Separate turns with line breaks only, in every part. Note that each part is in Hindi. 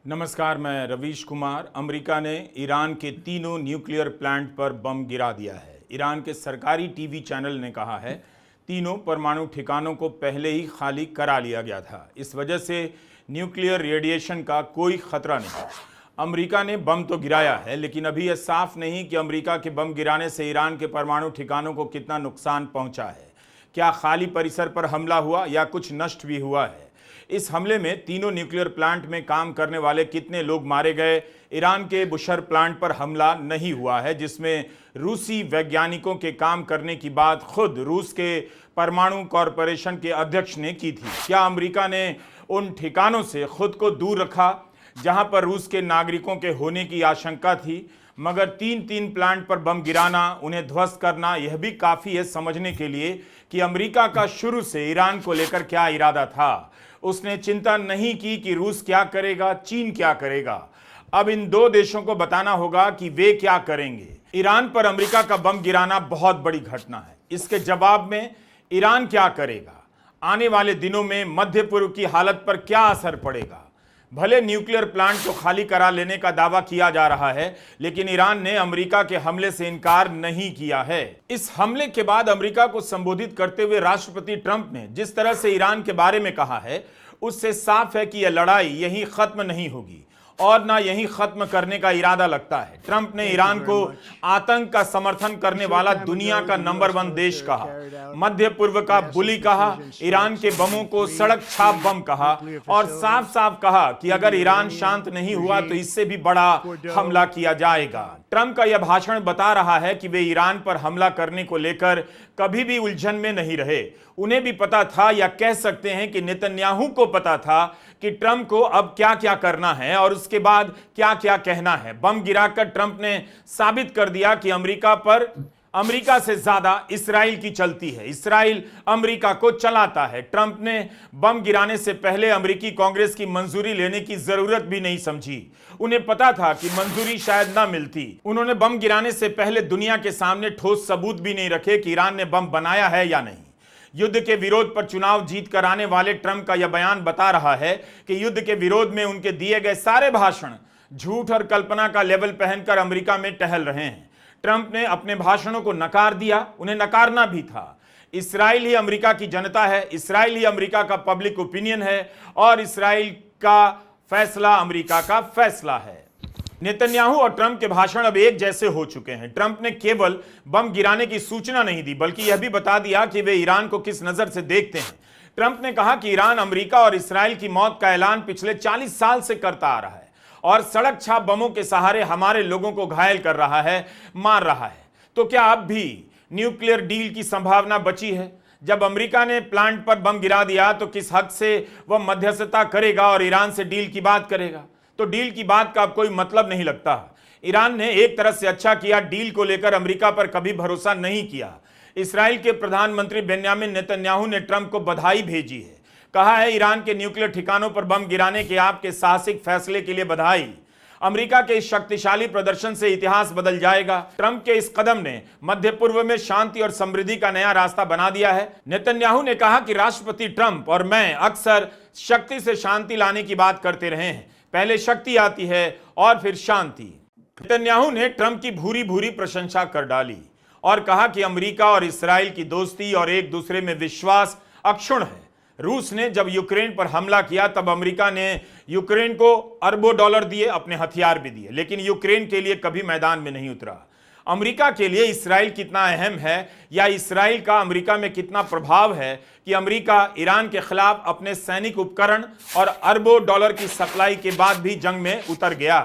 नमस्कार, मैं रवीश कुमार। अमेरिका ने ईरान के तीनों न्यूक्लियर प्लांट पर बम गिरा दिया है। ईरान के सरकारी टीवी चैनल ने कहा है तीनों परमाणु ठिकानों को पहले ही खाली करा लिया गया था। इस वजह से न्यूक्लियर रेडिएशन का कोई खतरा नहीं। अमेरिका ने बम तो गिराया है, लेकिन अभी यह साफ नहीं कि अमेरिका के बम गिराने से ईरान के परमाणु ठिकानों को कितना नुकसान पहुंचा है। क्या खाली परिसर पर हमला हुआ या कुछ नष्ट भी हुआ है? इस हमले में तीनों न्यूक्लियर प्लांट में काम करने वाले कितने लोग मारे गए? ईरान के बुशर प्लांट पर हमला नहीं हुआ है, जिसमें रूसी वैज्ञानिकों के काम करने की बात खुद रूस के परमाणु कॉरपोरेशन के अध्यक्ष ने की थी। क्या अमेरिका ने उन ठिकानों से खुद को दूर रखा जहां पर रूस के नागरिकों के होने की आशंका थी? मगर तीन प्लांट पर बम गिराना, उन्हें ध्वस्त करना, यह भी काफ़ी है समझने के लिए कि अमेरिका का शुरू से ईरान को लेकर क्या इरादा था। उसने चिंता नहीं की कि रूस क्या करेगा, चीन क्या करेगा। अब इन दो देशों को बताना होगा कि वे क्या करेंगे। ईरान पर अमेरिका का बम गिराना बहुत बड़ी घटना है। इसके जवाब में ईरान क्या करेगा? आने वाले दिनों में मध्य पूर्व की हालत पर क्या असर पड़ेगा? भले न्यूक्लियर प्लांट को खाली करा लेने का दावा किया जा रहा है, लेकिन ईरान ने अमेरिका के हमले से इनकार नहीं किया है। इस हमले के बाद अमेरिका को संबोधित करते हुए राष्ट्रपति ट्रंप ने जिस तरह से ईरान के बारे में कहा है, उससे साफ है कि यह लड़ाई यहीं खत्म नहीं होगी और ना यहीं खत्म करने का इरादा लगता है। ट्रंप ने ईरान को आतंक का समर्थन करने वाला दुनिया का नंबर 1 देश कहा, मध्य पूर्व का बुली कहा, ईरान के बमों को सड़क छाप बम कहा और साफ साफ कहा कि अगर ईरान शांत नहीं हुआ तो इससे भी बड़ा हमला किया जाएगा। ट्रंप का यह भाषण बता रहा है कि वे ईरान पर हमला करने को लेकर कभी भी उलझन में नहीं रहे। उन्हें भी पता था, या कह सकते हैं कि नेतन्याहू को पता था कि ट्रंप को अब क्या क्या करना है और उसके बाद क्या क्या कहना है। बम गिराकर ट्रंप ने साबित कर दिया कि अमेरिका से ज्यादा इसराइल की चलती है, इसराइल अमेरिका को चलाता है। ट्रंप ने बम गिराने से पहले अमेरिकी कांग्रेस की मंजूरी लेने की जरूरत भी नहीं समझी। उन्हें पता था कि मंजूरी शायद ना मिलती। उन्होंने बम गिराने से पहले दुनिया के सामने ठोस सबूत भी नहीं रखे कि ईरान ने बम बनाया है या नहीं। युद्ध के विरोध पर चुनाव जीत कर आने वाले ट्रंप का यह बयान बता रहा है कि युद्ध के विरोध में उनके दिए गए सारे भाषण झूठ और कल्पना का लेवल पहनकर अमेरिका में टहल रहे हैं। ट्रंप ने अपने भाषणों को नकार दिया, उन्हें नकारना भी था। इसराइल ही अमेरिका की जनता है, इसराइल ही अमेरिका का पब्लिक ओपिनियन है और इसराइल का फैसला अमेरिका का फैसला है। नेतन्याहू और ट्रंप के भाषण अब एक जैसे हो चुके हैं। ट्रंप ने केवल बम गिराने की सूचना नहीं दी, बल्कि यह भी बता दिया कि वे ईरान को किस नजर से देखते हैं। ट्रंप ने कहा कि ईरान अमेरिका और इसराइल की मौत का ऐलान पिछले 40 साल से करता आ रहा है और सड़क छाप बमों के सहारे हमारे लोगों को घायल कर रहा है, मार रहा है। तो क्या अब भी न्यूक्लियर डील की संभावना बची है? जब अमेरिका ने प्लांट पर बम गिरा दिया तो किस हद से वह मध्यस्थता करेगा और ईरान से डील की बात करेगा? तो डील की बात का अब कोई मतलब नहीं लगता। ईरान ने एक तरह से अच्छा किया, डील को लेकर अमेरिका पर कभी भरोसा नहीं किया। इसराइल के प्रधानमंत्री बेन्यामिन नेतन्याहू ने ट्रंप को बधाई भेजी है। कहा है, ईरान के न्यूक्लियर ठिकानों पर बम गिराने के आपके साहसिक फैसले के लिए बधाई। अमेरिका के इस शक्तिशाली प्रदर्शन से इतिहास बदल जाएगा। ट्रंप के इस कदम ने मध्य पूर्व में शांति और समृद्धि का नया रास्ता बना दिया है। नेतन्याहू ने कहा कि राष्ट्रपति ट्रंप और मैं अक्सर शक्ति से शांति लाने की बात करते रहे हैं। पहले शक्ति आती है और फिर शांति। नेतन्याहू ने ट्रंप की भूरी भूरी प्रशंसा कर डाली और कहा कि अमेरिका और इसराइल की दोस्ती और एक दूसरे में विश्वास अक्षुण्ण है। रूस ने जब यूक्रेन पर हमला किया तब अमेरिका ने यूक्रेन को अरबों डॉलर दिए, अपने हथियार भी दिए, लेकिन यूक्रेन के लिए कभी मैदान में नहीं उतरा। अमेरिका के लिए इसराइल कितना अहम है या इसराइल का अमेरिका में कितना प्रभाव है कि अमेरिका ईरान के खिलाफ अपने सैनिक उपकरण और अरबों डॉलर की सप्लाई के बाद भी जंग में उतर गया।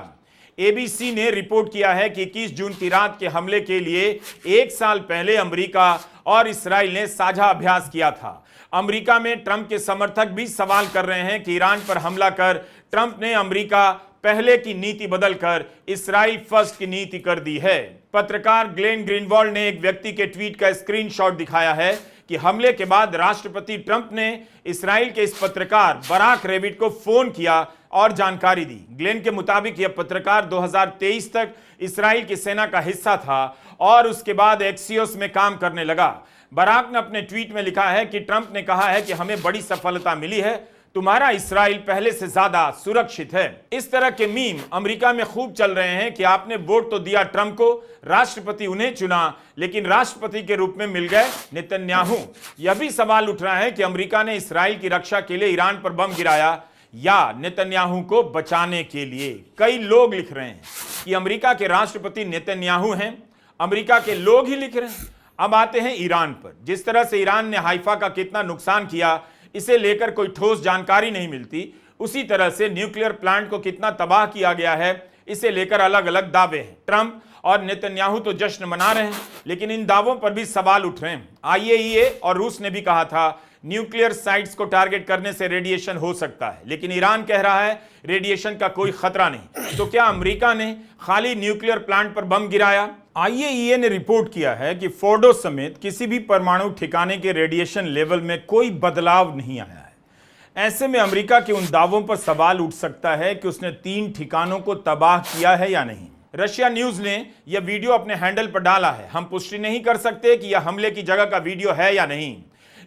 एबीसी ने रिपोर्ट किया है कि 21 जून की रात के हमले के लिए 1 साल पहले अमेरिका और इसराइल ने साझा अभ्यास किया था। अमेरिका में ट्रंप के समर्थक भी सवाल कर रहे हैं कि ईरान पर हमला कर ट्रंप ने अमेरिका पहले की नीति बदलकर इसराइल फर्स्ट की नीति कर दी है। पत्रकार ग्लेन ग्रीनवॉल्ड ने एक व्यक्ति के ट्वीट का स्क्रीनशॉट दिखाया है कि हमले के बाद राष्ट्रपति ट्रंप ने इसराइल के इस पत्रकार बराक रेबिट को फोन किया और जानकारी दी। ग्लेन के मुताबिक यह पत्रकार 2023 तक इसराइल की सेना का हिस्सा था और उसके बाद एक्सियोस में काम करने लगा। बराक ने अपने ट्वीट में लिखा है कि ट्रंप ने कहा है कि हमें बड़ी सफलता मिली है, तुम्हारा इसराइल पहले से ज्यादा सुरक्षित है। इस तरह के मीम अमेरिका में खूब चल रहे हैं कि आपने वोट तो दिया ट्रंप को, राष्ट्रपति उन्हें चुना, लेकिन राष्ट्रपति के रूप में मिल गए नेतन्याहू। यह भी सवाल उठ रहा है कि अमेरिका ने इसराइल की रक्षा के लिए ईरान पर बम गिराया या नेतन्याहू को बचाने के लिए। कई लोग लिख रहे हैं कि अमेरिका के राष्ट्रपति नेतन्याहू हैं, अमेरिका के लोग ही लिख रहे हैं। अब आते हैं ईरान पर। जिस तरह से ईरान ने हाइफा का कितना नुकसान किया, इसे लेकर कोई ठोस जानकारी नहीं मिलती, उसी तरह से न्यूक्लियर प्लांट को कितना तबाह किया गया है, इसे लेकर अलग अलग दावे हैं। ट्रंप और नेतन्याहू तो जश्न मना रहे हैं, लेकिन इन दावों पर भी सवाल उठ रहे हैं। आईएईए और रूस ने भी कहा था न्यूक्लियर साइट्स को टारगेट करने से रेडिएशन हो सकता है, लेकिन ईरान कह रहा है रेडिएशन का कोई खतरा नहीं। तो क्या अमेरिका ने खाली न्यूक्लियर प्लांट पर बम गिराया? आईएईए ने रिपोर्ट किया है कि फोर्डो समेत किसी भी परमाणु ठिकाने के रेडिएशन लेवल में कोई बदलाव नहीं आया है। ऐसे में अमेरिका के उन दावों पर सवाल उठ सकता है कि उसने 3 ठिकानों को तबाह किया है या नहीं। रशिया न्यूज ने यह वीडियो अपने हैंडल पर डाला है। हम पुष्टि नहीं कर सकते कि यह हमले की जगह का वीडियो है या नहीं।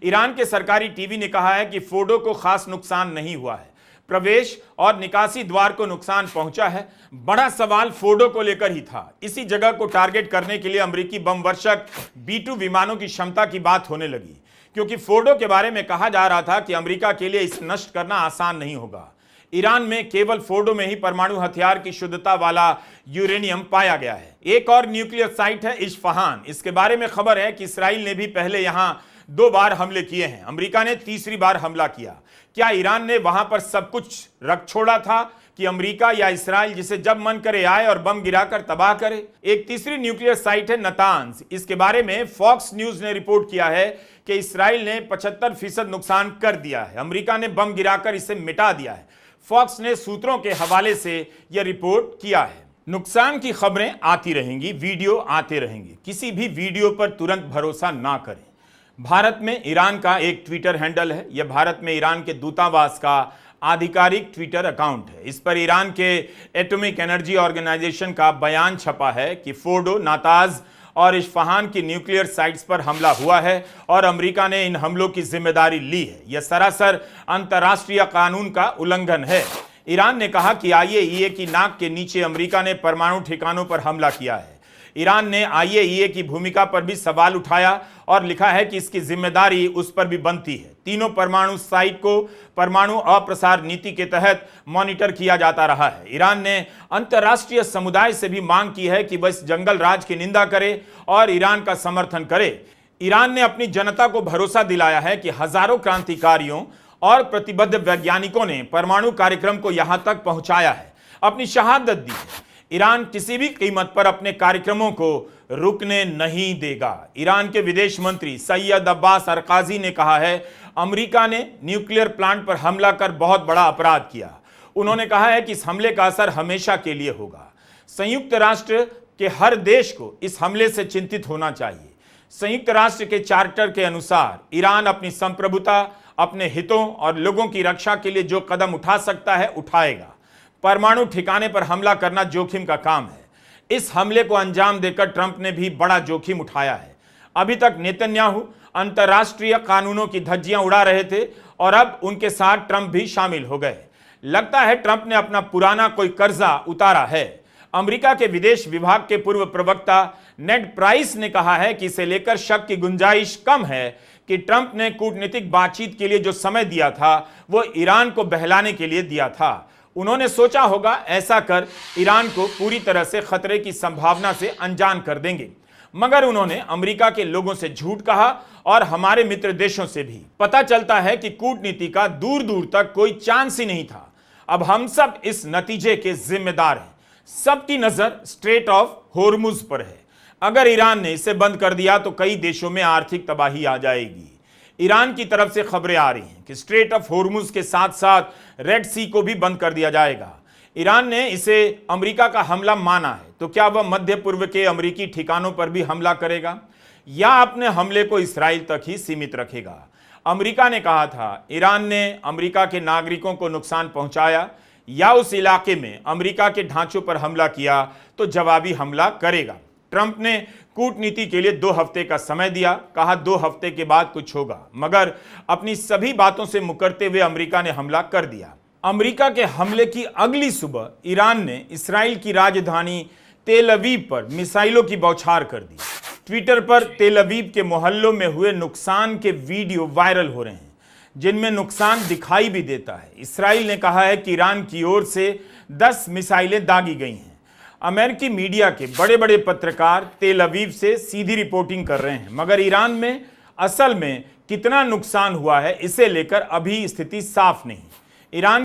ईरान के सरकारी टीवी ने कहा है कि फोर्डो को खास नुकसान नहीं हुआ है, प्रवेश और निकासी द्वार को नुकसान पहुंचा है। बड़ा सवाल फोर्डो को लेकर ही था। इसी जगह को टारगेट करने के लिए अमेरिकी बम वर्षक B-2 विमानों की क्षमता की बात होने लगी, क्योंकि फोर्डो के बारे में कहा जा रहा था कि अमेरिका के लिए इसे नष्ट करना आसान नहीं होगा। ईरान में केवल फोर्डो में ही परमाणु हथियार की शुद्धता वाला यूरेनियम पाया गया है। एक और न्यूक्लियर साइट है इस्फहान। इसके बारे में खबर है कि इसराइल ने भी पहले यहां 2 बार हमले किए हैं। अमेरिका ने तीसरी बार हमला किया। क्या ईरान ने वहां पर सब कुछ रख छोड़ा था कि अमेरिका या इसराइल जिसे जब मन करे आए और बम गिराकर तबाह करे? एक तीसरी न्यूक्लियर साइट है नतान्ज। इसके बारे में फॉक्स न्यूज ने रिपोर्ट किया है कि इसराइल ने 75% नुकसान कर दिया है, अमेरिका ने बम गिराकर इसे मिटा दिया है। फॉक्स ने सूत्रों के हवाले से यह रिपोर्ट किया है। नुकसान की खबरें आती रहेंगी, वीडियो आते रहेंगे। किसी भी वीडियो पर तुरंत भरोसा ना करें। भारत में ईरान का एक ट्विटर हैंडल है। यह भारत में ईरान के दूतावास का आधिकारिक ट्विटर अकाउंट है। इस पर ईरान के एटॉमिक एनर्जी ऑर्गेनाइजेशन का बयान छपा है कि फोर्डो, नाताज और इस्फहान की न्यूक्लियर साइट्स पर हमला हुआ है और अमेरिका ने इन हमलों की जिम्मेदारी ली है। यह सरासर अंतर्राष्ट्रीय कानून का उल्लंघन है। ईरान ने कहा कि आईएईए की नाक के नीचे अमेरिका ने परमाणु ठिकानों पर हमला किया है। ईरान ने आईएईए की भूमिका पर भी सवाल उठाया और लिखा है कि इसकी जिम्मेदारी उस पर भी बनती है। तीनों परमाणु साइट को परमाणु अप्रसार नीति के तहत मॉनिटर किया जाता रहा है। ईरान ने अंतर्राष्ट्रीय समुदाय से भी मांग की है कि वह इस जंगल राज की निंदा करे और ईरान का समर्थन करे। ईरान ने अपनी जनता को भरोसा दिलाया है कि हजारों क्रांतिकारियों और प्रतिबद्ध वैज्ञानिकों ने परमाणु कार्यक्रम को यहां तक पहुंचाया है, अपनी शहादत दी है। ईरान किसी भी कीमत पर अपने कार्यक्रमों को रुकने नहीं देगा। ईरान के विदेश मंत्री सैयद अब्बास अरकाजी ने कहा है अमेरिका ने न्यूक्लियर प्लांट पर हमला कर बहुत बड़ा अपराध किया। उन्होंने कहा है कि इस हमले का असर हमेशा के लिए होगा। संयुक्त राष्ट्र के हर देश को इस हमले से चिंतित होना चाहिए। संयुक्त राष्ट्र के चार्टर के अनुसार ईरान अपनी संप्रभुता, अपने हितों और लोगों की रक्षा के लिए जो कदम उठा सकता है उठाएगा। परमाणु ठिकाने पर हमला करना जोखिम का काम है। इस हमले को अंजाम देकर ट्रंप ने भी बड़ा जोखिम उठाया है। अभी तक नेतन्याहू अंतर्राष्ट्रीय कानूनों की धज्जियां उड़ा रहे थे और अब उनके साथ ट्रंप भी शामिल हो गए। लगता है ट्रंप ने अपना पुराना कोई कर्जा उतारा है। अमेरिका के विदेश विभाग के पूर्व प्रवक्ता नेड प्राइस ने कहा है कि इसे लेकर शक की गुंजाइश कम है कि ट्रंप ने कूटनीतिक बातचीत के लिए जो समय दिया था वो ईरान को बहलाने के लिए दिया था। उन्होंने सोचा होगा ऐसा कर ईरान को पूरी तरह से खतरे की संभावना से अनजान कर देंगे, मगर उन्होंने अमेरिका के लोगों से झूठ कहा और हमारे मित्र देशों से भी। पता चलता है कि कूटनीति का दूर दूर तक कोई चांस ही नहीं था। अब हम सब इस नतीजे के जिम्मेदार हैं। सबकी नजर स्ट्रेट ऑफ होर्मुज पर है। अगर ईरान ने इसे बंद कर दिया तो कई देशों में आर्थिक तबाही आ जाएगी। ईरान की तरफ से खबरें आ रही हैं कि स्ट्रेट ऑफ होर्मुज के साथ साथ रेड सी को भी बंद कर दिया जाएगा। ईरान ने इसे अमेरिका का हमला माना है, तो क्या वह मध्य पूर्व के अमेरिकी ठिकानों पर भी हमला करेगा या अपने हमले को इसराइल तक ही सीमित रखेगा? अमेरिका ने कहा था ईरान ने अमेरिका के नागरिकों को नुकसान पहुंचाया या उस इलाके में अमेरिका के ढांचों पर हमला किया तो जवाबी हमला करेगा। ट्रंप ने कूटनीति के लिए 2 हफ्ते का समय दिया, कहा 2 हफ्ते के बाद कुछ होगा, मगर अपनी सभी बातों से मुकरते हुए अमेरिका ने हमला कर दिया। अमेरिका के हमले की अगली सुबह ईरान ने इसराइल की राजधानी तेल अवीव पर मिसाइलों की बौछार कर दी। ट्विटर पर तेल अवीव के मोहल्लों में हुए नुकसान के वीडियो वायरल हो रहे हैं, जिनमें नुकसान दिखाई भी देता है। इसराइल ने कहा है कि ईरान की ओर से 10 मिसाइलें दागी गई हैं। अमेरिकी मीडिया के बड़े बड़े पत्रकार तेल अवीव से सीधी रिपोर्टिंग कर रहे हैं, मगर ईरान में असल में कितना नुकसान हुआ है इसे लेकर अभी स्थिति साफ नहीं। ईरान